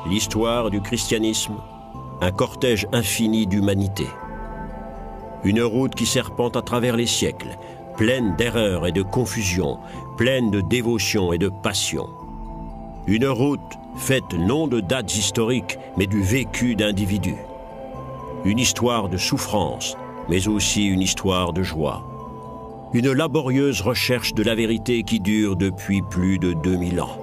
l'histoire du christianisme, un cortège infini d'humanité. Une route qui serpente à travers les siècles, pleine d'erreurs et de confusion, pleine de dévotion et de passion. Une route faite non de dates historiques, mais du vécu d'individus. Une histoire de souffrance, mais aussi une histoire de joie. Une laborieuse recherche de la vérité qui dure depuis plus de 2000 ans.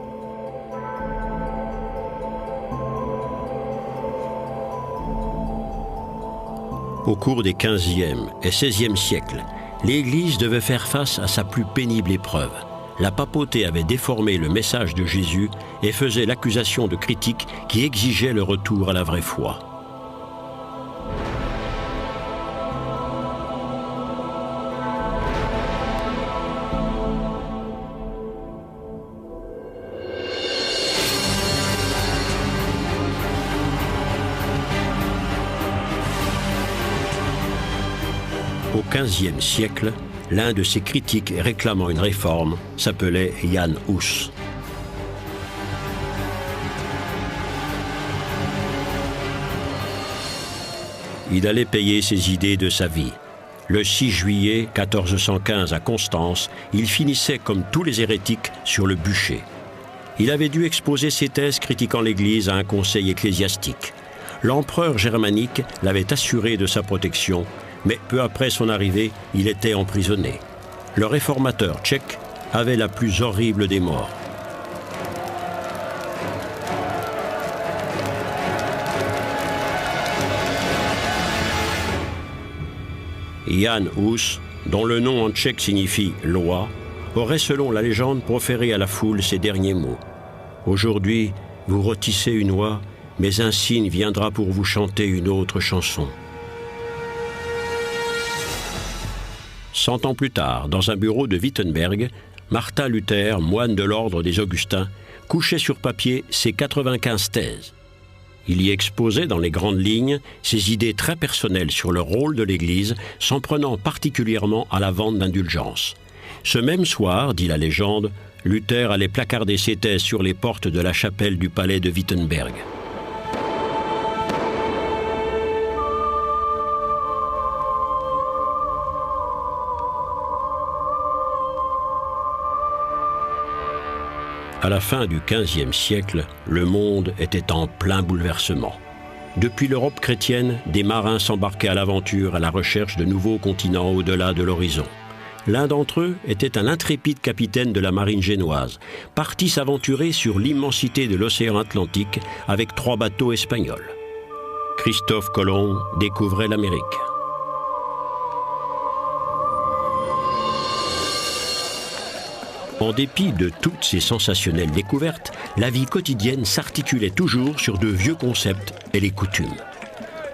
Au cours des 15e et 16e siècles, l'Église devait faire face à sa plus pénible épreuve. La papauté avait déformé le message de Jésus et faisait l'accusation de critiques qui exigeaient le retour à la vraie foi. Au XVe siècle, l'un de ces critiques réclamant une réforme s'appelait Jan Hus. Il allait payer ses idées de sa vie. Le 6 juillet 1415 à Constance, il finissait comme tous les hérétiques sur le bûcher. Il avait dû exposer ses thèses critiquant l'Église à un conseil ecclésiastique. L'empereur germanique l'avait assuré de sa protection, mais peu après son arrivée, il était emprisonné. Le réformateur tchèque avait la plus horrible des morts. Jan Hus, dont le nom en tchèque signifie « loi », aurait selon la légende proféré à la foule ces derniers mots. « Aujourd'hui, vous rôtissez une oie, mais un cygne viendra pour vous chanter une autre chanson. » 100 ans plus tard, dans un bureau de Wittenberg, Martin Luther, moine de l'ordre des Augustins, couchait sur papier ses 95 thèses. Il y exposait dans les grandes lignes ses idées très personnelles sur le rôle de l'Église, s'en prenant particulièrement à la vente d'indulgences. Ce même soir, dit la légende, Luther allait placarder ses thèses sur les portes de la chapelle du palais de Wittenberg. À la fin du XVe siècle, le monde était en plein bouleversement. Depuis l'Europe chrétienne, des marins s'embarquaient à l'aventure à la recherche de nouveaux continents au-delà de l'horizon. L'un d'entre eux était un intrépide capitaine de la marine génoise, parti s'aventurer sur l'immensité de l'océan Atlantique avec 3 bateaux espagnols. Christophe Colomb découvrait l'Amérique. En dépit de toutes ces sensationnelles découvertes, la vie quotidienne s'articulait toujours sur de vieux concepts et les coutumes.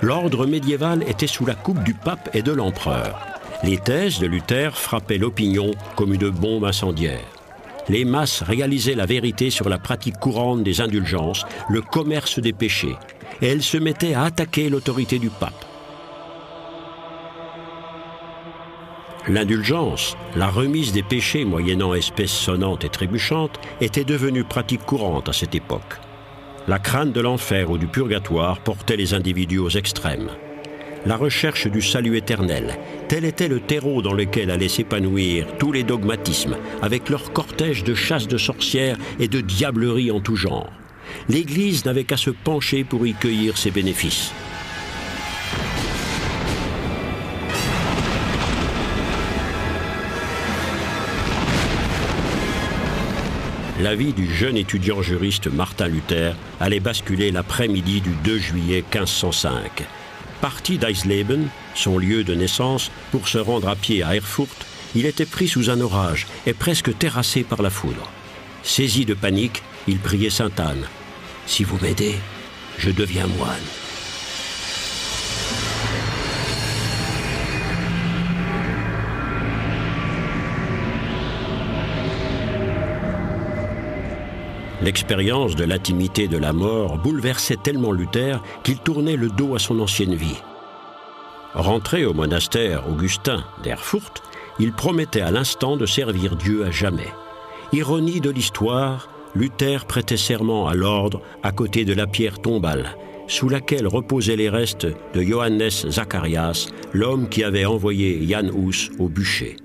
L'ordre médiéval était sous la coupe du pape et de l'empereur. Les thèses de Luther frappaient l'opinion comme une bombe incendiaire. Les masses réalisaient la vérité sur la pratique courante des indulgences, le commerce des péchés, et elles se mettaient à attaquer l'autorité du pape. L'indulgence, la remise des péchés moyennant espèces sonnantes et trébuchantes, était devenue pratique courante à cette époque. La crainte de l'enfer ou du purgatoire portait les individus aux extrêmes. La recherche du salut éternel, tel était le terreau dans lequel allaient s'épanouir tous les dogmatismes, avec leur cortège de chasses de sorcières et de diableries en tout genre. L'Église n'avait qu'à se pencher pour y cueillir ses bénéfices. La vie du jeune étudiant juriste Martin Luther allait basculer l'après-midi du 2 juillet 1505. Parti d'Eisleben, son lieu de naissance, pour se rendre à pied à Erfurt, il était pris sous un orage et presque terrassé par la foudre. Saisi de panique, il priait Sainte Anne. « Si vous m'aidez, je deviens moine. » L'expérience de l'intimité de la mort bouleversait tellement Luther qu'il tournait le dos à son ancienne vie. Rentré au monastère augustin d'Erfurt, il promettait à l'instant de servir Dieu à jamais. Ironie de l'histoire, Luther prêtait serment à l'ordre à côté de la pierre tombale, sous laquelle reposaient les restes de Johannes Zacharias, l'homme qui avait envoyé Jan Hus au bûcher.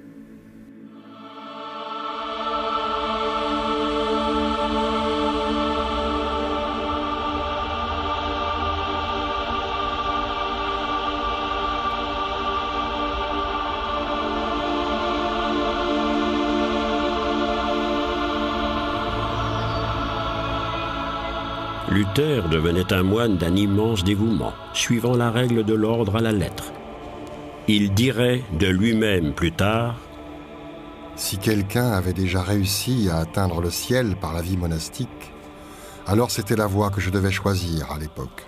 Luther devenait un moine d'un immense dévouement, suivant la règle de l'ordre à la lettre. Il dirait de lui-même plus tard : « Si quelqu'un avait déjà réussi à atteindre le ciel par la vie monastique, alors c'était la voie que je devais choisir à l'époque. »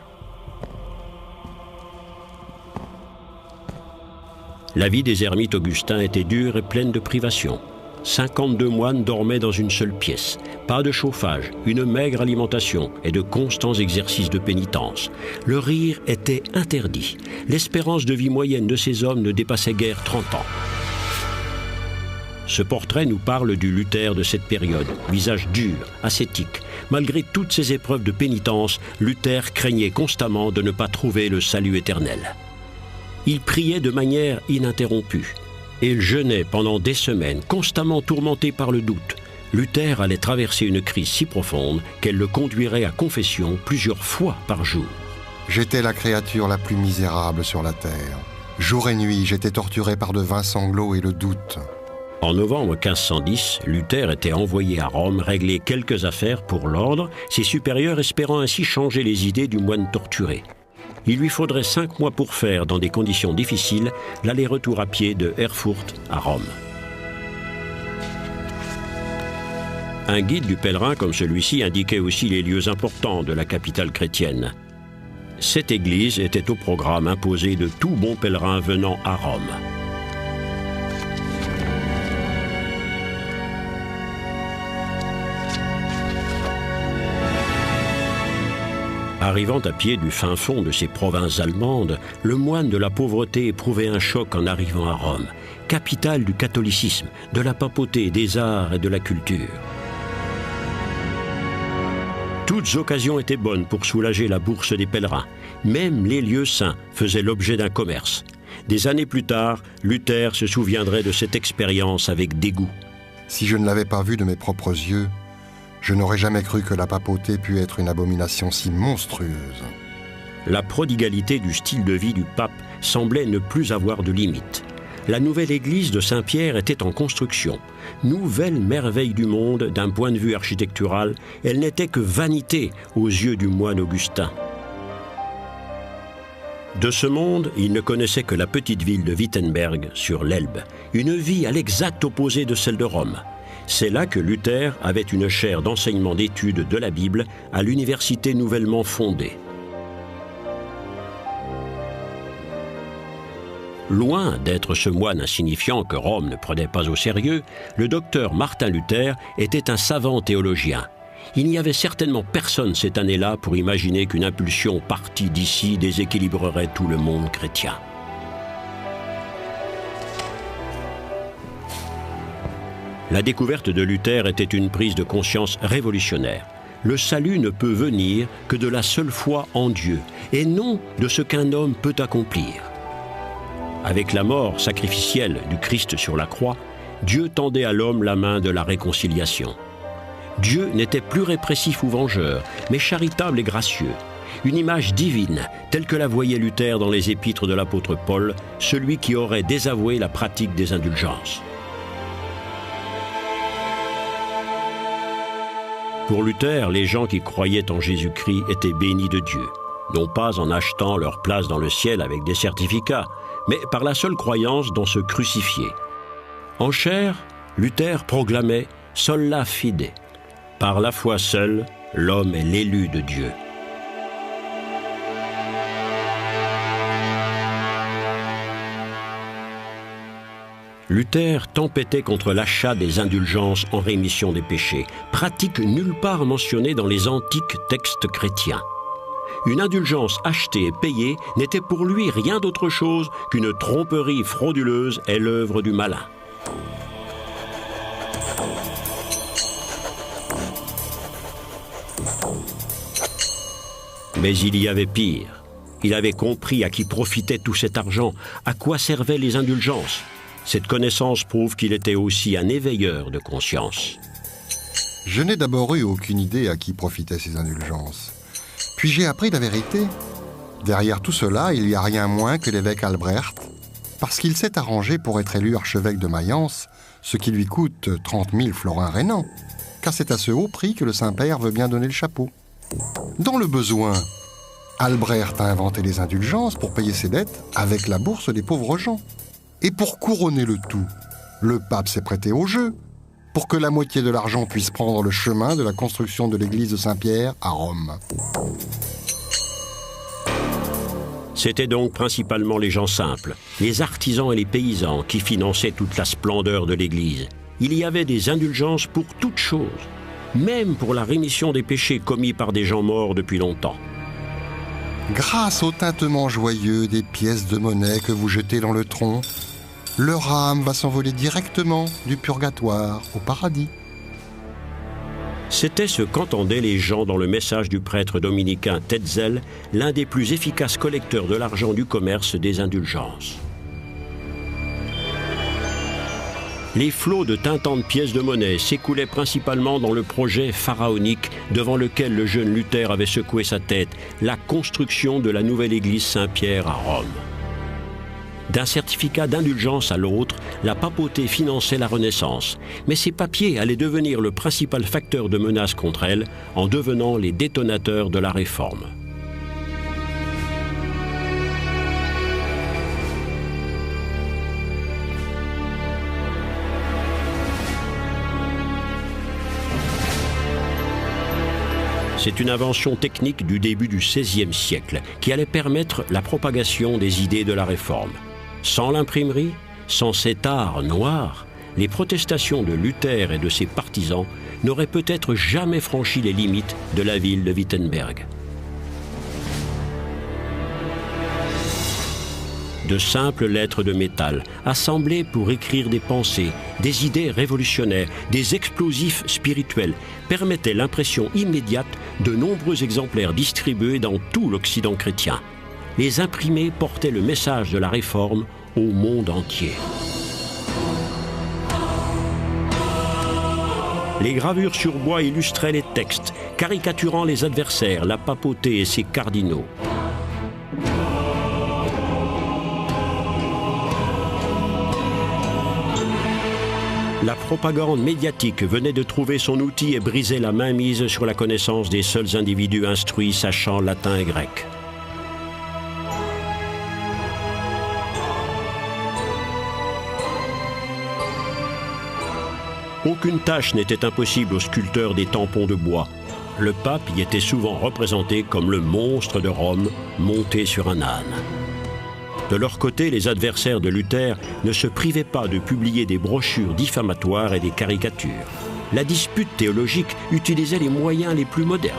La vie des ermites augustins était dure et pleine de privations. 52 moines dormaient dans une seule pièce. Pas de chauffage, une maigre alimentation et de constants exercices de pénitence. Le rire était interdit. L'espérance de vie moyenne de ces hommes ne dépassait guère 30 ans. Ce portrait nous parle du Luther de cette période, visage dur, ascétique. Malgré toutes ces épreuves de pénitence, Luther craignait constamment de ne pas trouver le salut éternel. Il priait de manière ininterrompue. Et il jeûnait pendant des semaines, constamment tourmenté par le doute. Luther allait traverser une crise si profonde qu'elle le conduirait à confession plusieurs fois par jour. J'étais la créature la plus misérable sur la terre. Jour et nuit, j'étais torturé par de vains sanglots et le doute. En novembre 1510, Luther était envoyé à Rome régler quelques affaires pour l'ordre, ses supérieurs espérant ainsi changer les idées du moine torturé. Il lui faudrait 5 mois pour faire, dans des conditions difficiles, l'aller-retour à pied de Erfurt à Rome. Un guide du pèlerin comme celui-ci indiquait aussi les lieux importants de la capitale chrétienne. Cette église était au programme imposé de tout bon pèlerin venant à Rome. Arrivant à pied du fin fond de ces provinces allemandes, le moine de la pauvreté éprouvait un choc en arrivant à Rome, capitale du catholicisme, de la papauté, des arts et de la culture. Toutes occasions étaient bonnes pour soulager la bourse des pèlerins. Même les lieux saints faisaient l'objet d'un commerce. Des années plus tard, Luther se souviendrait de cette expérience avec dégoût. Si je ne l'avais pas vu de mes propres yeux, je n'aurais jamais cru que la papauté pût être une abomination si monstrueuse. La prodigalité du style de vie du pape semblait ne plus avoir de limite. La nouvelle église de Saint-Pierre était en construction. Nouvelle merveille du monde d'un point de vue architectural, elle n'était que vanité aux yeux du moine augustin. De ce monde, il ne connaissait que la petite ville de Wittenberg sur l'Elbe, une vie à l'exact opposé de celle de Rome. C'est là que Luther avait une chaire d'enseignement d'études de la Bible à l'université nouvellement fondée. Loin d'être ce moine insignifiant que Rome ne prenait pas au sérieux, le docteur Martin Luther était un savant théologien. Il n'y avait certainement personne cette année-là pour imaginer qu'une impulsion partie d'ici déséquilibrerait tout le monde chrétien. La découverte de Luther était une prise de conscience révolutionnaire. Le salut ne peut venir que de la seule foi en Dieu, et non de ce qu'un homme peut accomplir. Avec la mort sacrificielle du Christ sur la croix, Dieu tendait à l'homme la main de la réconciliation. Dieu n'était plus répressif ou vengeur, mais charitable et gracieux. Une image divine, telle que la voyait Luther dans les épîtres de l'apôtre Paul, celui qui aurait désavoué la pratique des indulgences. Pour Luther, les gens qui croyaient en Jésus-Christ étaient bénis de Dieu, non pas en achetant leur place dans le ciel avec des certificats, mais par la seule croyance dans ce crucifié. En chair, Luther proclamait « Sola fide ». Par la foi seule, l'homme est l'élu de Dieu. Luther tempêtait contre l'achat des indulgences en rémission des péchés, pratique nulle part mentionnée dans les antiques textes chrétiens. Une indulgence achetée et payée n'était pour lui rien d'autre chose qu'une tromperie frauduleuse et l'œuvre du malin. Mais il y avait pire. Il avait compris à qui profitait tout cet argent, à quoi servaient les indulgences. Cette connaissance prouve qu'il était aussi un éveilleur de conscience. Je n'ai d'abord eu aucune idée à qui profitaient ces indulgences. Puis j'ai appris la vérité. Derrière tout cela, il n'y a rien moins que l'évêque Albrecht, parce qu'il s'est arrangé pour être élu archevêque de Mayence, ce qui lui coûte 30 000 florins rhénans, car c'est à ce haut prix que le Saint-Père veut bien donner le chapeau. Dans le besoin, Albrecht a inventé les indulgences pour payer ses dettes avec la bourse des pauvres gens. Et pour couronner le tout, le pape s'est prêté au jeu, pour que la moitié de l'argent puisse prendre le chemin de la construction de l'église de Saint-Pierre à Rome. C'était donc principalement les gens simples, les artisans et les paysans qui finançaient toute la splendeur de l'église. Il y avait des indulgences pour toutes choses, même pour la rémission des péchés commis par des gens morts depuis longtemps. Grâce au tintement joyeux des pièces de monnaie que vous jetez dans le tronc, leur âme va s'envoler directement du purgatoire au paradis. C'était ce qu'entendaient les gens dans le message du prêtre dominicain Tetzel, l'un des plus efficaces collecteurs de l'argent du commerce des indulgences. Les flots de tintants de pièces de monnaie s'écoulaient principalement dans le projet pharaonique devant lequel le jeune Luther avait secoué sa tête, la construction de la nouvelle église Saint-Pierre à Rome. D'un certificat d'indulgence à l'autre, la papauté finançait la Renaissance. Mais ces papiers allaient devenir le principal facteur de menace contre elle en devenant les détonateurs de la Réforme. C'est une invention technique du début du XVIe siècle qui allait permettre la propagation des idées de la Réforme. Sans l'imprimerie, sans cet art noir, les protestations de Luther et de ses partisans n'auraient peut-être jamais franchi les limites de la ville de Wittenberg. De simples lettres de métal, assemblées pour écrire des pensées, des idées révolutionnaires, des explosifs spirituels, permettaient l'impression immédiate de nombreux exemplaires distribués dans tout l'Occident chrétien. Les imprimés portaient le message de la Réforme au monde entier. Les gravures sur bois illustraient les textes, caricaturant les adversaires, la papauté et ses cardinaux. La propagande médiatique venait de trouver son outil et brisait la mainmise sur la connaissance des seuls individus instruits sachant latin et grec. Aucune tâche n'était impossible aux sculpteurs des tampons de bois. Le pape y était souvent représenté comme le monstre de Rome monté sur un âne. De leur côté, les adversaires de Luther ne se privaient pas de publier des brochures diffamatoires et des caricatures. La dispute théologique utilisait les moyens les plus modernes.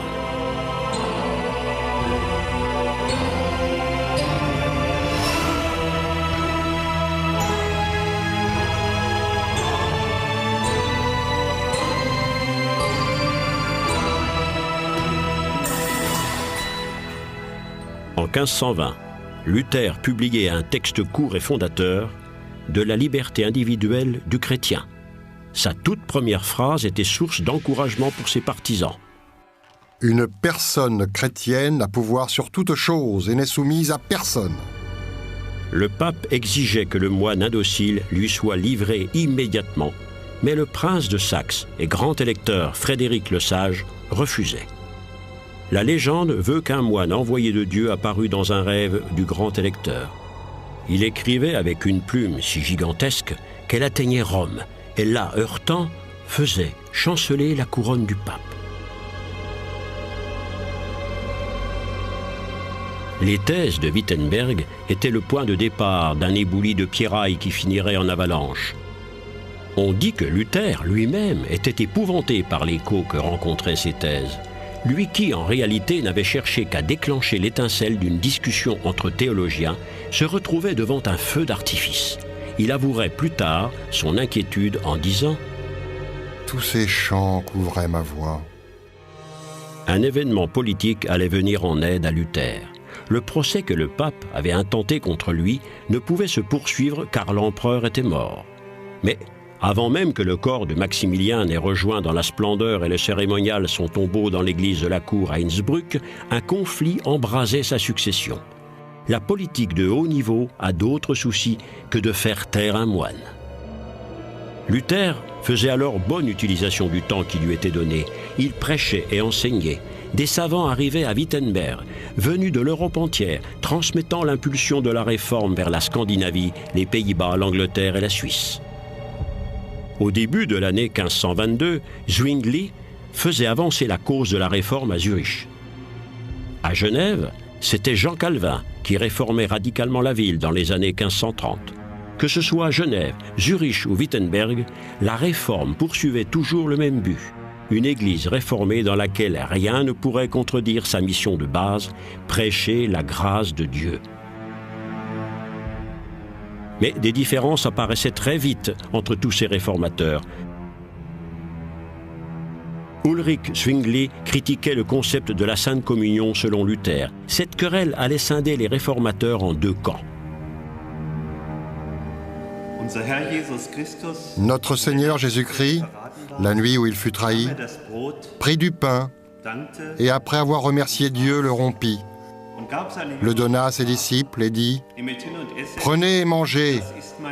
En 1520, Luther publiait un texte court et fondateur de la liberté individuelle du chrétien. Sa toute première phrase était source d'encouragement pour ses partisans. Une personne chrétienne a pouvoir sur toute chose et n'est soumise à personne. Le pape exigeait que le moine indocile lui soit livré immédiatement, mais le prince de Saxe et grand électeur Frédéric le Sage refusait. La légende veut qu'un moine envoyé de Dieu apparut dans un rêve du grand électeur. Il écrivait avec une plume si gigantesque qu'elle atteignait Rome, et là, heurtant, faisait chanceler la couronne du pape. Les thèses de Wittenberg étaient le point de départ d'un éboulis de pierrailles qui finirait en avalanche. On dit que Luther lui-même était épouvanté par l'écho que rencontraient ces thèses. Lui qui, en réalité, n'avait cherché qu'à déclencher l'étincelle d'une discussion entre théologiens, se retrouvait devant un feu d'artifice. Il avouerait plus tard son inquiétude en disant « Tous ces chants couvraient ma voix. Un événement politique allait venir en aide à Luther. Le procès que le pape avait intenté contre lui ne pouvait se poursuivre car l'empereur était mort. Mais avant même que le corps de Maximilien n'ait rejoint dans la splendeur et le cérémonial son tombeau dans l'église de la cour à Innsbruck, un conflit embrasait sa succession. La politique de haut niveau a d'autres soucis que de faire taire un moine. Luther faisait alors bonne utilisation du temps qui lui était donné. Il prêchait et enseignait. Des savants arrivaient à Wittenberg, venus de l'Europe entière, transmettant l'impulsion de la réforme vers la Scandinavie, les Pays-Bas, l'Angleterre et la Suisse. Au début de l'année 1522, Zwingli faisait avancer la cause de la réforme à Zurich. À Genève, c'était Jean Calvin qui réformait radicalement la ville dans les années 1530. Que ce soit à Genève, Zurich ou Wittenberg, la réforme poursuivait toujours le même but. Une église réformée dans laquelle rien ne pourrait contredire sa mission de base, prêcher la grâce de Dieu. Mais des différences apparaissaient très vite entre tous ces réformateurs. Ulrich Zwingli critiquait le concept de la Sainte Communion selon Luther. Cette querelle allait scinder les réformateurs en deux camps. Notre Seigneur Jésus-Christ, la nuit où il fut trahi, prit du pain et après avoir remercié Dieu, le rompit, le donna à ses disciples et dit « Prenez et mangez,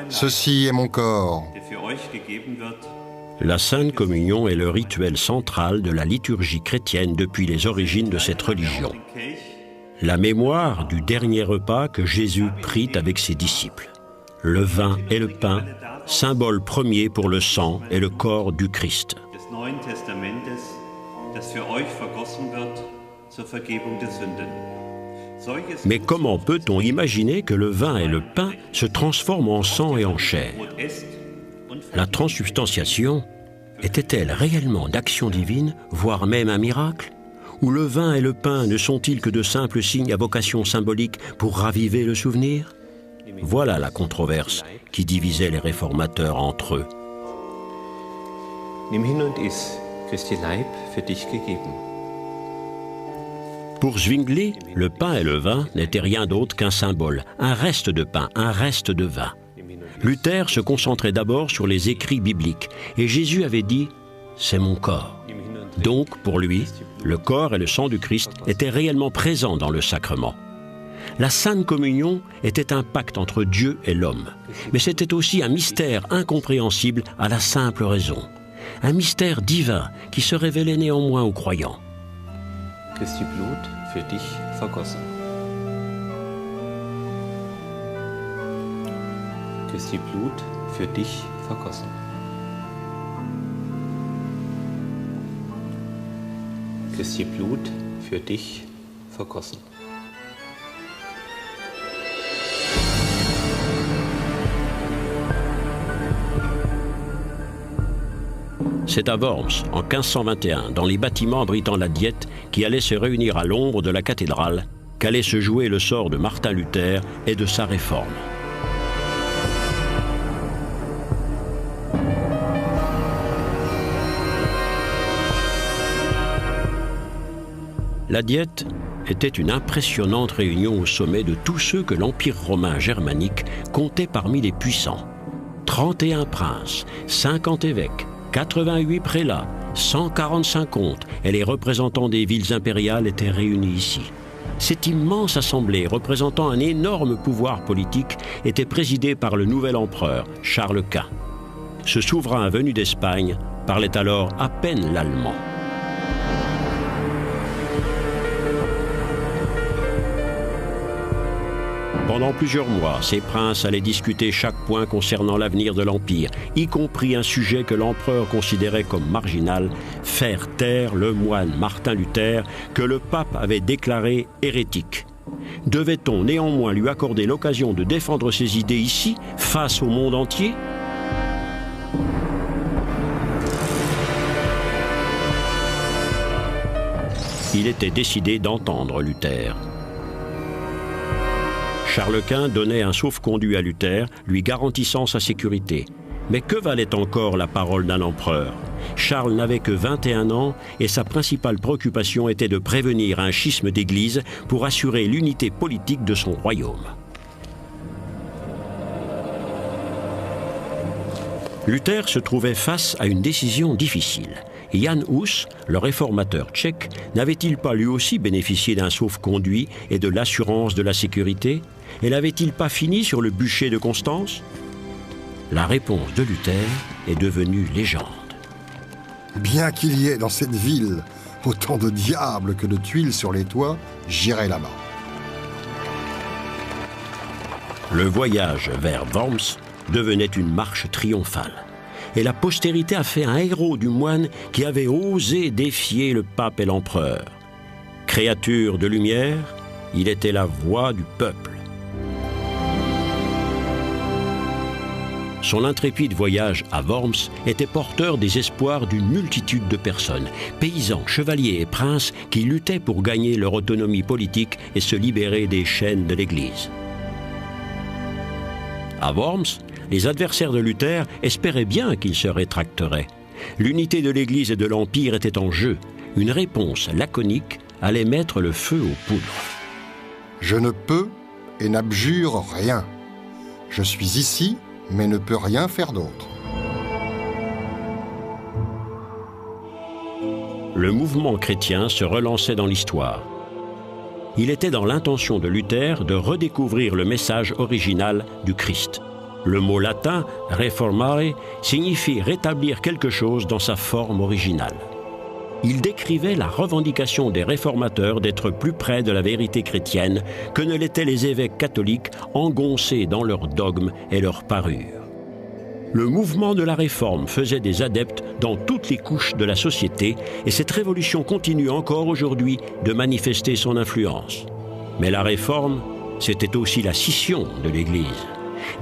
ceci est mon corps ». La Sainte Communion est le rituel central de la liturgie chrétienne depuis les origines de cette religion. La mémoire du dernier repas que Jésus prit avec ses disciples. Le vin et le pain, symbole premier pour le sang et le corps du Christ. Mais comment peut-on imaginer que le vin et le pain se transforment en sang et en chair? La transsubstantiation était-elle réellement d'action divine, voire même un miracle? Ou le vin et le pain ne sont-ils que de simples signes à vocation symbolique pour raviver le souvenir? Voilà la controverse qui divisait les réformateurs entre eux. Nimm hin und iss, Christi Leib für dich gegeben. Pour Zwingli, le pain et le vin n'étaient rien d'autre qu'un symbole, un reste de pain, un reste de vin. Luther se concentrait d'abord sur les écrits bibliques, et Jésus avait dit « c'est mon corps ». Donc, pour lui, le corps et le sang du Christ étaient réellement présents dans le sacrement. La Sainte Communion était un pacte entre Dieu et l'homme, mais c'était aussi un mystère incompréhensible à la simple raison. Un mystère divin qui se révélait néanmoins aux croyants. Christi Blut für dich vergossen. Christi Blut für dich vergossen. Christi Blut für dich vergossen. C'est à Worms, en 1521, dans les bâtiments abritant la Diète, qui allait se réunir à l'ombre de la cathédrale, qu'allait se jouer le sort de Martin Luther et de sa réforme. La Diète était une impressionnante réunion au sommet de tous ceux que l'Empire romain germanique comptait parmi les puissants. 31 princes, 50 évêques, 88 prélats, 145 comtes et les représentants des villes impériales étaient réunis ici. Cette immense assemblée, représentant un énorme pouvoir politique, était présidée par le nouvel empereur, Charles Quint. Ce souverain venu d'Espagne parlait alors à peine l'allemand. Pendant plusieurs mois, ces princes allaient discuter chaque point concernant l'avenir de l'Empire, y compris un sujet que l'empereur considérait comme marginal, faire taire le moine Martin Luther que le pape avait déclaré hérétique. Devait-on néanmoins lui accorder l'occasion de défendre ses idées ici, face au monde entier ? Il était décidé d'entendre Luther. Charles Quint donnait un sauf-conduit à Luther, lui garantissant sa sécurité. Mais que valait encore la parole d'un empereur ? Charles n'avait que 21 ans et sa principale préoccupation était de prévenir un schisme d'église pour assurer l'unité politique de son royaume. Luther se trouvait face à une décision difficile. Jan Hus, le réformateur tchèque, n'avait-il pas lui aussi bénéficié d'un sauf-conduit et de l'assurance de la sécurité? Et n'avait-il pas fini sur le bûcher de Constance? La réponse de Luther est devenue légende. Bien qu'il y ait dans cette ville autant de diables que de tuiles sur les toits, j'irai là-bas. Le voyage vers Worms devenait une marche triomphale. Et la postérité a fait un héros du moine qui avait osé défier le pape et l'empereur. Créature de lumière, il était la voix du peuple. Son intrépide voyage à Worms était porteur des espoirs d'une multitude de personnes, paysans, chevaliers et princes qui luttaient pour gagner leur autonomie politique et se libérer des chaînes de l'Église. À Worms, les adversaires de Luther espéraient bien qu'il se rétracterait. L'unité de l'Église et de l'Empire était en jeu. Une réponse laconique allait mettre le feu aux poudres. Je ne peux et n'abjure rien. Je suis ici, mais ne peux rien faire d'autre. Le mouvement chrétien se relançait dans l'histoire. Il était dans l'intention de Luther de redécouvrir le message original du Christ. Le mot latin « reformare » signifie rétablir quelque chose dans sa forme originale. Il décrivait la revendication des réformateurs d'être plus près de la vérité chrétienne que ne l'étaient les évêques catholiques engoncés dans leurs dogmes et leurs parures. Le mouvement de la Réforme faisait des adeptes dans toutes les couches de la société et cette révolution continue encore aujourd'hui de manifester son influence. Mais la Réforme, c'était aussi la scission de l'Église.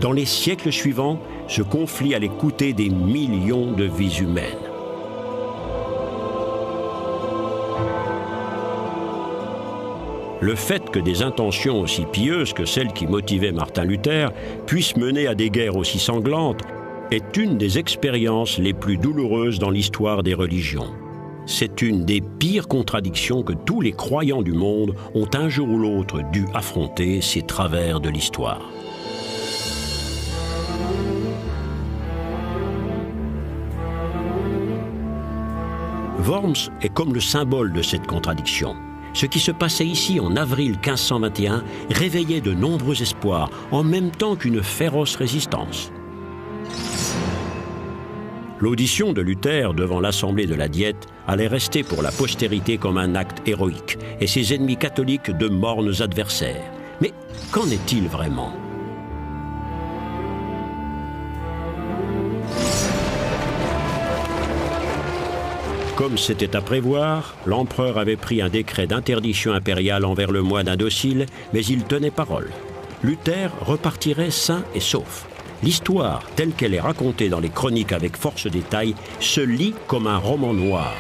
Dans les siècles suivants, ce conflit allait coûter des millions de vies humaines. Le fait que des intentions aussi pieuses que celles qui motivaient Martin Luther puissent mener à des guerres aussi sanglantes est une des expériences les plus douloureuses dans l'histoire des religions. C'est une des pires contradictions que tous les croyants du monde ont un jour ou l'autre dû affronter ces travers de l'histoire. Worms est comme le symbole de cette contradiction. Ce qui se passait ici en avril 1521 réveillait de nombreux espoirs, en même temps qu'une féroce résistance. L'audition de Luther devant l'Assemblée de la Diète allait rester pour la postérité comme un acte héroïque, et ses ennemis catholiques de mornes adversaires. Mais qu'en est-il vraiment ? Comme c'était à prévoir, l'empereur avait pris un décret d'interdiction impériale envers le moine indocile, mais il tenait parole. Luther repartirait sain et sauf. L'histoire, telle qu'elle est racontée dans les chroniques avec force détail, se lit comme un roman noir.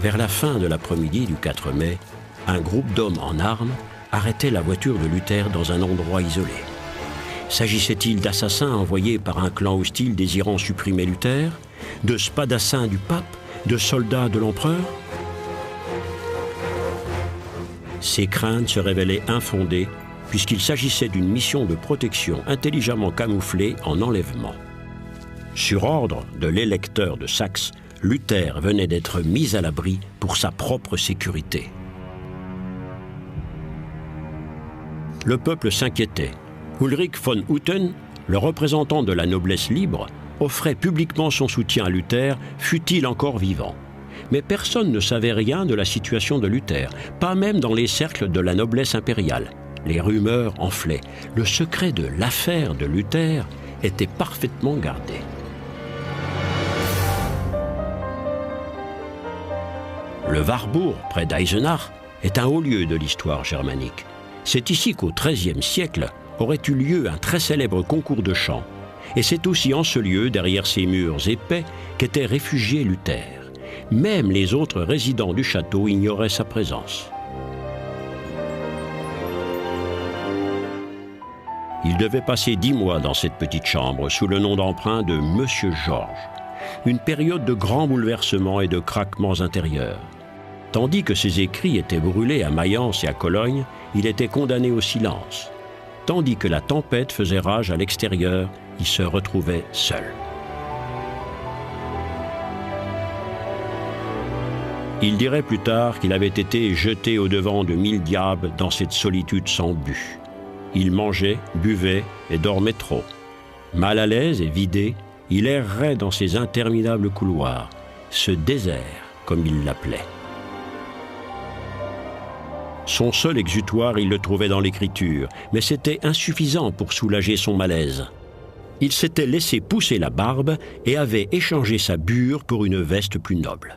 Vers la fin de l'après-midi du 4 mai, un groupe d'hommes en armes arrêtait la voiture de Luther dans un endroit isolé. S'agissait-il d'assassins envoyés par un clan hostile désirant supprimer Luther, de spadassins du pape, de soldats de l'empereur? Ces craintes se révélaient infondées puisqu'il s'agissait d'une mission de protection intelligemment camouflée en enlèvement. Sur ordre de l'électeur de Saxe, Luther venait d'être mis à l'abri pour sa propre sécurité. Le peuple s'inquiétait. Ulrich von Hutten, le représentant de la noblesse libre, offrait publiquement son soutien à Luther, fût-il encore vivant. Mais personne ne savait rien de la situation de Luther, pas même dans les cercles de la noblesse impériale. Les rumeurs enflaient. Le secret de l'affaire de Luther était parfaitement gardé. Le Warburg, près d'Eisenach, est un haut lieu de l'histoire germanique. C'est ici qu'au XIIIe siècle aurait eu lieu un très célèbre concours de chant. Et c'est aussi en ce lieu, derrière ces murs épais, qu'était réfugié Luther. Même les autres résidents du château ignoraient sa présence. Il devait passer 10 mois dans cette petite chambre sous le nom d'emprunt de Monsieur Georges. une période de grands bouleversements et de craquements intérieurs. Tandis que ses écrits étaient brûlés à Mayence et à Cologne, il était condamné au silence. Tandis que la tempête faisait rage à l'extérieur, il se retrouvait seul. Il dirait plus tard qu'il avait été jeté au-devant de 1000 diables dans cette solitude sans but. Il mangeait, buvait et dormait trop. Mal à l'aise et vidé, il errait dans ces interminables couloirs, ce désert, comme il l'appelait. Son seul exutoire, il le trouvait dans l'écriture, mais c'était insuffisant pour soulager son malaise. Il s'était laissé pousser la barbe et avait échangé sa bure pour une veste plus noble.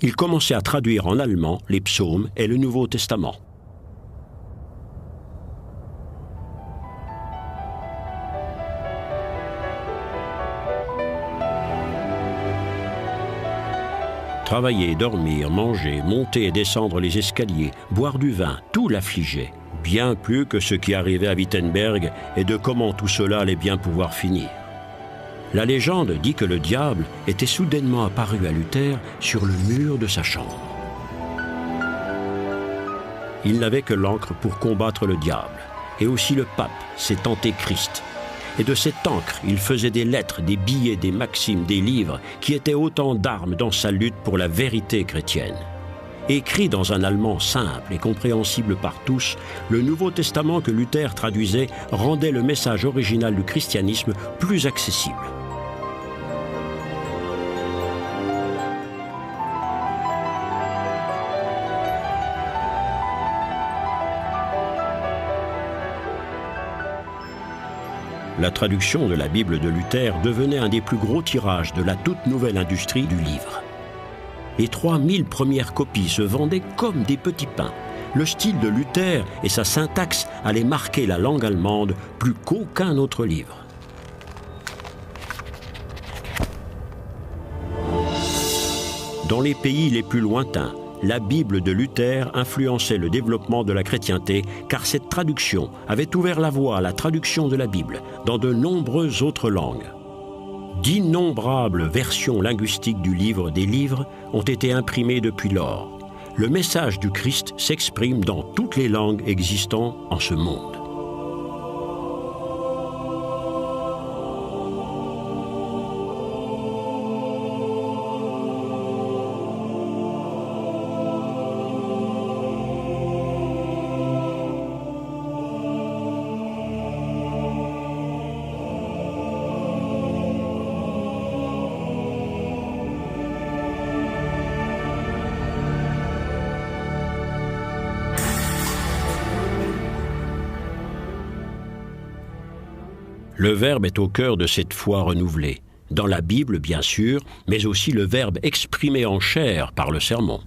Il commençait à traduire en allemand les psaumes et le Nouveau Testament. Travailler, dormir, manger, monter et descendre les escaliers, boire du vin, tout l'affligeait, bien plus que ce qui arrivait à Wittenberg et de comment tout cela allait bien pouvoir finir. La légende dit que le diable était soudainement apparu à Luther sur le mur de sa chambre. Il n'avait que l'encre pour combattre le diable, et aussi le pape, cet antéchrist. Et de cette encre, il faisait des lettres, des billets, des maximes, des livres, qui étaient autant d'armes dans sa lutte pour la vérité chrétienne. Écrit dans un allemand simple et compréhensible par tous, le Nouveau Testament que Luther traduisait rendait le message original du christianisme plus accessible. La traduction de la Bible de Luther devenait un des plus gros tirages de la toute nouvelle industrie du livre. Les 3000 premières copies se vendaient comme des petits pains. Le style de Luther et sa syntaxe allaient marquer la langue allemande plus qu'aucun autre livre. Dans les pays les plus lointains, la Bible de Luther influençait le développement de la chrétienté car cette traduction avait ouvert la voie à la traduction de la Bible dans de nombreuses autres langues. D'innombrables versions linguistiques du livre des livres ont été imprimées depuis lors. Le message du Christ s'exprime dans toutes les langues existant en ce monde. Le Verbe est au cœur de cette foi renouvelée, dans la Bible bien sûr, mais aussi le Verbe exprimé en chair par le sermon.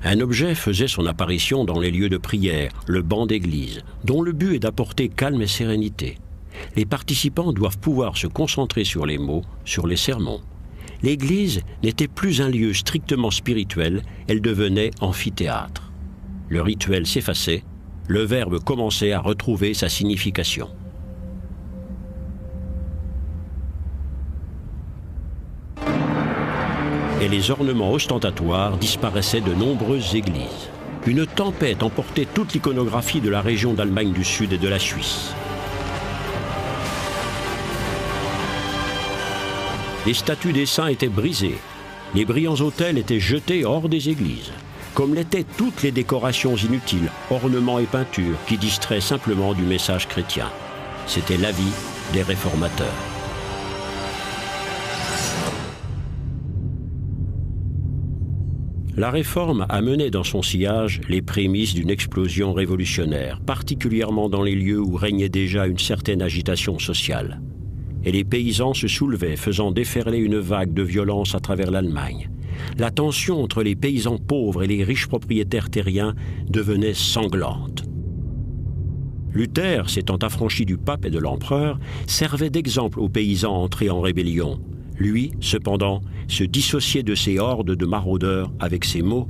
Un objet faisait son apparition dans les lieux de prière, le banc d'église, dont le but est d'apporter calme et sérénité. Les participants doivent pouvoir se concentrer sur les mots, sur les sermons. L'église n'était plus un lieu strictement spirituel, elle devenait amphithéâtre. Le rituel s'effaçait, le verbe commençait à retrouver sa signification. Et les ornements ostentatoires disparaissaient de nombreuses églises. Une tempête emportait toute l'iconographie de la région d'Allemagne du Sud et de la Suisse. Les statues des saints étaient brisées, les brillants autels étaient jetés hors des églises, comme l'étaient toutes les décorations inutiles, ornements et peintures qui distraient simplement du message chrétien. C'était l'avis des réformateurs. La Réforme amenait dans son sillage les prémices d'une explosion révolutionnaire, particulièrement dans les lieux où régnait déjà une certaine agitation sociale. Et les paysans se soulevaient, faisant déferler une vague de violence à travers l'Allemagne. La tension entre les paysans pauvres et les riches propriétaires terriens devenait sanglante. Luther, s'étant affranchi du pape et de l'empereur, servait d'exemple aux paysans entrés en rébellion. Lui, cependant, se dissociait de ces hordes de maraudeurs avec ces mots :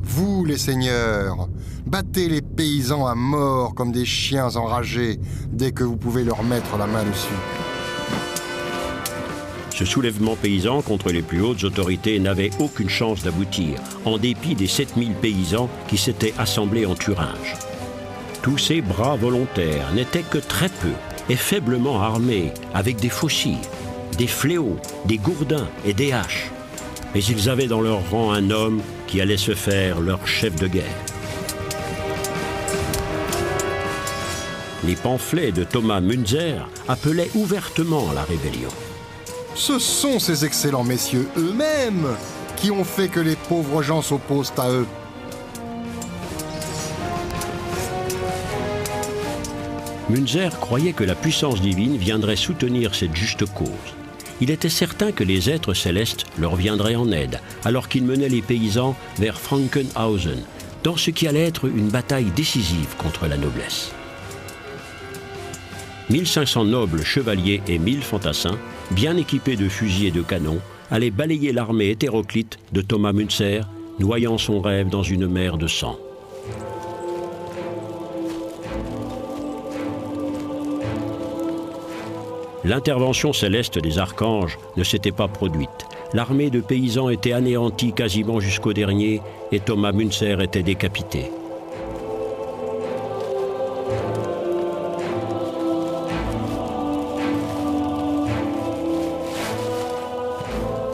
Vous, les seigneurs, battez les paysans à mort comme des chiens enragés dès que vous pouvez leur mettre la main dessus. Ce soulèvement paysan contre les plus hautes autorités n'avait aucune chance d'aboutir, en dépit des 7000 paysans qui s'étaient assemblés en Thuringe. Tous ces bras volontaires n'étaient que très peu et faiblement armés, avec des faucilles, des fléaux, des gourdins et des haches. Mais ils avaient dans leur rang un homme qui allait se faire leur chef de guerre. Les pamphlets de Thomas Münzer appelaient ouvertement à la rébellion. Ce sont ces excellents messieurs eux-mêmes qui ont fait que les pauvres gens s'opposent à eux. Münzer croyait que la puissance divine viendrait soutenir cette juste cause. Il était certain que les êtres célestes leur viendraient en aide, alors qu'ils menaient les paysans vers Frankenhausen, dans ce qui allait être une bataille décisive contre la noblesse. 1500 nobles chevaliers et 1000 fantassins, bien équipés de fusils et de canons, allaient balayer l'armée hétéroclite de Thomas Münzer, noyant son rêve dans une mer de sang. L'intervention céleste des archanges ne s'était pas produite. L'armée de paysans était anéantie quasiment jusqu'au dernier et Thomas Münzer était décapité.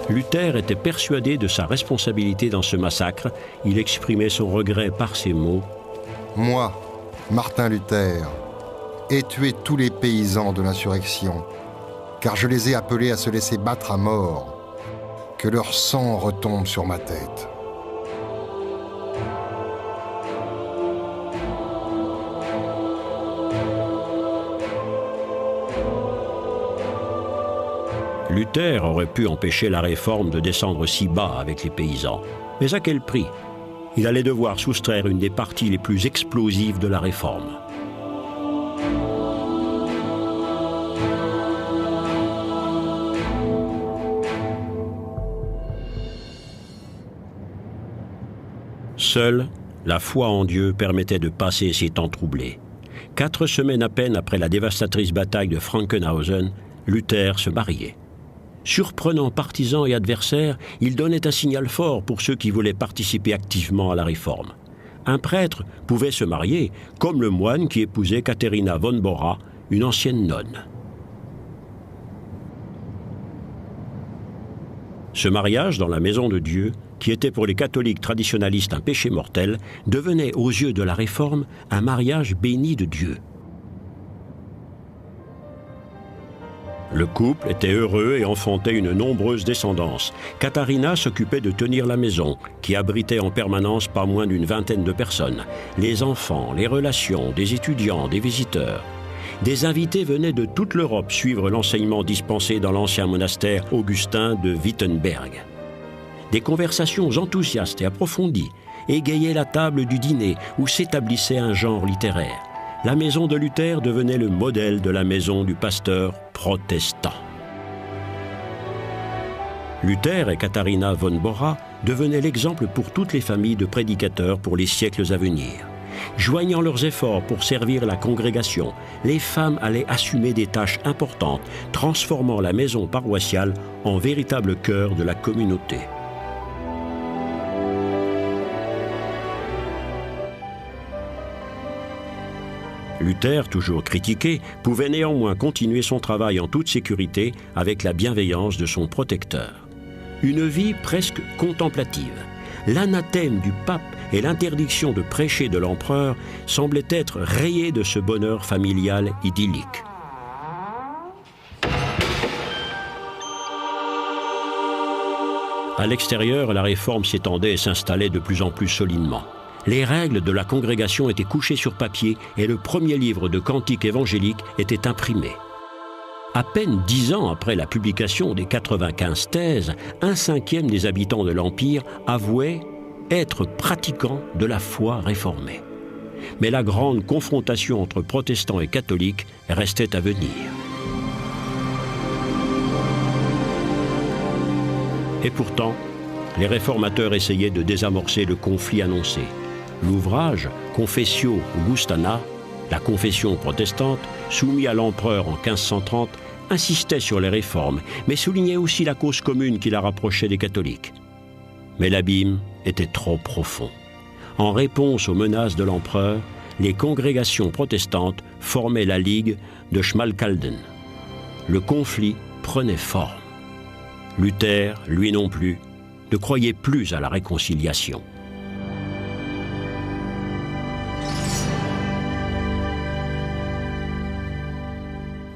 Luther était persuadé de sa responsabilité dans ce massacre. Il exprimait son regret par ces mots. « Moi, Martin Luther, ai tué tous les paysans de l'insurrection, car je les ai appelés à se laisser battre à mort. Que leur sang retombe sur ma tête. » Luther aurait pu empêcher la réforme de descendre si bas avec les paysans. Mais à quel prix? Il allait devoir soustraire une des parties les plus explosives de la réforme. Seule, la foi en Dieu permettait de passer ces temps troublés. 4 semaines à peine après la dévastatrice bataille de Frankenhausen, Luther se mariait. Surprenant partisans et adversaires, il donnait un signal fort pour ceux qui voulaient participer activement à la réforme. Un prêtre pouvait se marier, comme le moine qui épousait Katharina von Bora, une ancienne nonne. Ce mariage dans la maison de Dieu, qui était pour les catholiques traditionalistes un péché mortel, devenait aux yeux de la Réforme un mariage béni de Dieu. Le couple était heureux et enfantait une nombreuse descendance. Katharina s'occupait de tenir la maison, qui abritait en permanence pas moins d'une vingtaine de personnes. Les enfants, les relations, des étudiants, des visiteurs. Des invités venaient de toute l'Europe suivre l'enseignement dispensé dans l'ancien monastère augustin de Wittenberg. Des conversations enthousiastes et approfondies égayaient la table du dîner où s'établissait un genre littéraire. La maison de Luther devenait le modèle de la maison du pasteur protestant. Luther et Katharina von Bora devenaient l'exemple pour toutes les familles de prédicateurs pour les siècles à venir. Joignant leurs efforts pour servir la congrégation, les femmes allaient assumer des tâches importantes, transformant la maison paroissiale en véritable cœur de la communauté. Luther, toujours critiqué, pouvait néanmoins continuer son travail en toute sécurité avec la bienveillance de son protecteur. Une vie presque contemplative. L'anathème du pape et l'interdiction de prêcher de l'empereur semblaient être rayés de ce bonheur familial idyllique. À l'extérieur, la réforme s'étendait et s'installait de plus en plus solidement. Les règles de la congrégation étaient couchées sur papier et le premier livre de cantiques évangéliques était imprimé. À peine 10 ans après la publication des 95 thèses, 1/5 des habitants de l'Empire avouaient être pratiquants de la foi réformée. Mais la grande confrontation entre protestants et catholiques restait à venir. Et pourtant, les réformateurs essayaient de désamorcer le conflit annoncé. L'ouvrage Confessio Augustana, la confession protestante, soumis à l'empereur en 1530, insistait sur les réformes, mais soulignait aussi la cause commune qui la rapprochait des catholiques. Mais l'abîme était trop profond. En réponse aux menaces de l'empereur, les congrégations protestantes formaient la Ligue de Schmalkalden. Le conflit prenait forme. Luther, lui non plus, ne croyait plus à la réconciliation.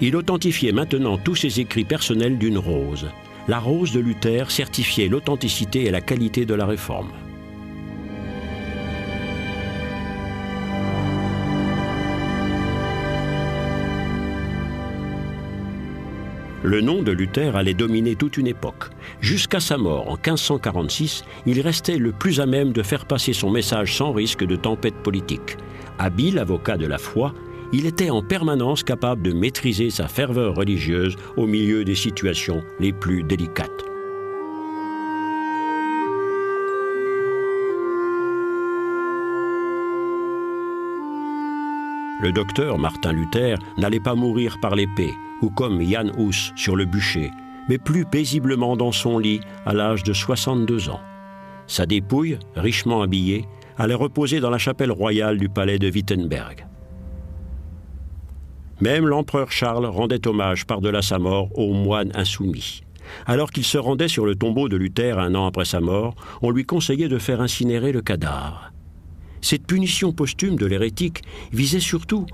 Il authentifiait maintenant tous ses écrits personnels d'une rose. La rose de Luther certifiait l'authenticité et la qualité de la réforme. Le nom de Luther allait dominer toute une époque. Jusqu'à sa mort en 1546, il restait le plus à même de faire passer son message sans risque de tempête politique. Habile avocat de la foi, il était en permanence capable de maîtriser sa ferveur religieuse au milieu des situations les plus délicates. Le docteur Martin Luther n'allait pas mourir par l'épée, ou comme Jan Hus sur le bûcher, mais plus paisiblement dans son lit à l'âge de 62 ans. Sa dépouille, richement habillée, allait reposer dans la chapelle royale du palais de Wittenberg. Même l'empereur Charles rendait hommage par-delà sa mort aux moines insoumis. Alors qu'il se rendait sur le tombeau de Luther un an après sa mort, on lui conseillait de faire incinérer le cadavre. Cette punition posthume de l'hérétique visait surtout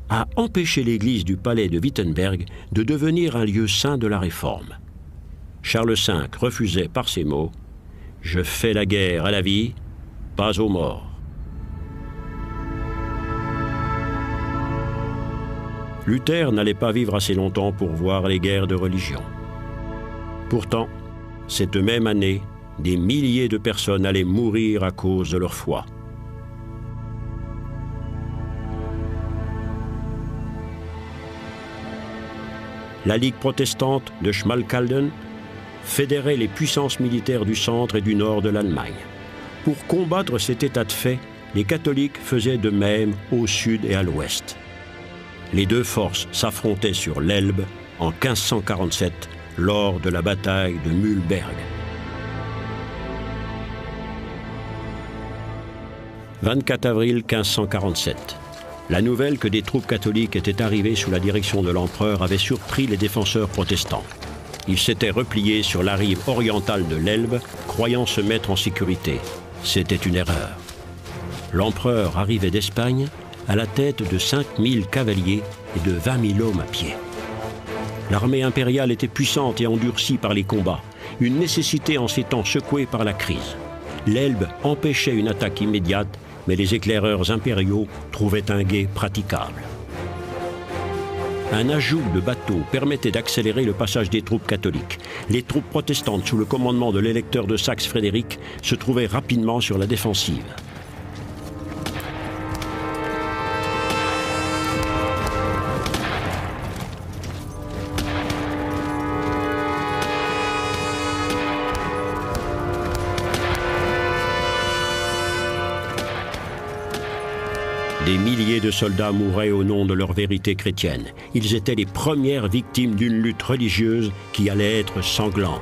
à empêcher l'église du palais de Wittenberg de devenir un lieu saint de la Réforme. Charles V refusait par ces mots « Je fais la guerre à la vie, pas aux morts ». Luther n'allait pas vivre assez longtemps pour voir les guerres de religion. Pourtant, cette même année, des milliers de personnes allaient mourir à cause de leur foi. La Ligue protestante de Schmalkalden fédérait les puissances militaires du centre et du nord de l'Allemagne. Pour combattre cet état de fait, les catholiques faisaient de même au sud et à l'ouest. Les deux forces s'affrontaient sur l'Elbe en 1547 lors de la bataille de Mühlberg. 24 avril 1547. La nouvelle que des troupes catholiques étaient arrivées sous la direction de l'empereur avait surpris les défenseurs protestants. Ils s'étaient repliés sur la rive orientale de l'Elbe, croyant se mettre en sécurité. C'était une erreur. L'empereur arrivait d'Espagne à la tête de 5000 cavaliers et de 20 000 hommes à pied. L'armée impériale était puissante et endurcie par les combats, une nécessité en ces temps secouée par la crise. L'Elbe empêchait une attaque immédiate, mais les éclaireurs impériaux trouvaient un gué praticable. Un ajout de bateaux permettait d'accélérer le passage des troupes catholiques. Les troupes protestantes sous le commandement de l'électeur de Saxe Frédéric se trouvaient rapidement sur la défensive. Des milliers de soldats mouraient au nom de leur vérité chrétienne. Ils étaient les premières victimes d'une lutte religieuse qui allait être sanglante.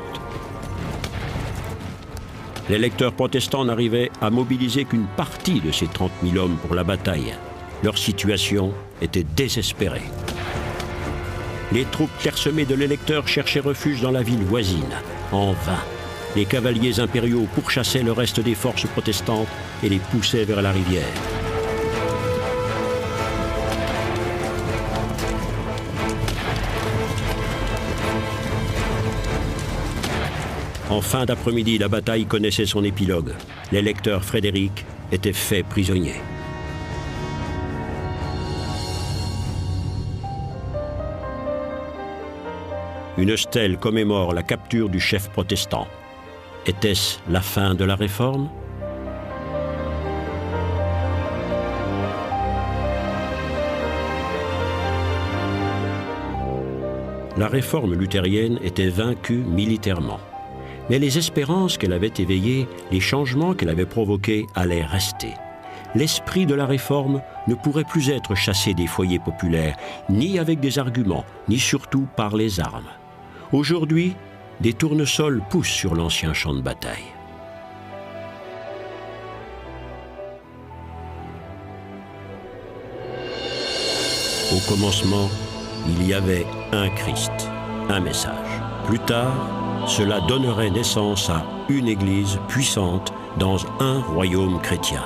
Les lecteurs protestants n'arrivaient à mobiliser qu'une partie de ces 30 000 hommes pour la bataille. Leur situation était désespérée. Les troupes clairsemées de l'électeur cherchaient refuge dans la ville voisine. En vain. Les cavaliers impériaux pourchassaient le reste des forces protestantes et les poussaient vers la rivière. En fin d'après-midi, la bataille connaissait son épilogue. L'électeur Frédéric était fait prisonnier. Une stèle commémore la capture du chef protestant. Était-ce la fin de la Réforme ? La Réforme luthérienne était vaincue militairement. Mais les espérances qu'elle avait éveillées, les changements qu'elle avait provoqués allaient rester. L'esprit de la réforme ne pourrait plus être chassé des foyers populaires, ni avec des arguments, ni surtout par les armes. Aujourd'hui, des tournesols poussent sur l'ancien champ de bataille. Au commencement, il y avait un Christ, un message. Plus tard, cela donnerait naissance à une Église puissante dans un royaume chrétien.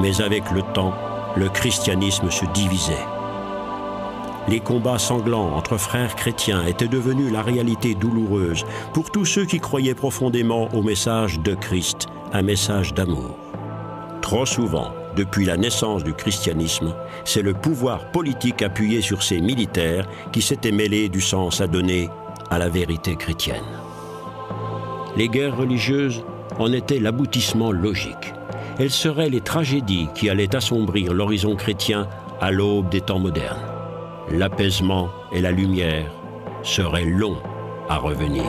Mais avec le temps, le christianisme se divisait. Les combats sanglants entre frères chrétiens étaient devenus la réalité douloureuse pour tous ceux qui croyaient profondément au message de Christ, un message d'amour. Trop souvent, depuis la naissance du christianisme, c'est le pouvoir politique appuyé sur ses militaires qui s'était mêlé du sens à donner à la vérité chrétienne. Les guerres religieuses en étaient l'aboutissement logique. Elles seraient les tragédies qui allaient assombrir l'horizon chrétien à l'aube des temps modernes. L'apaisement et la lumière seraient longs à revenir.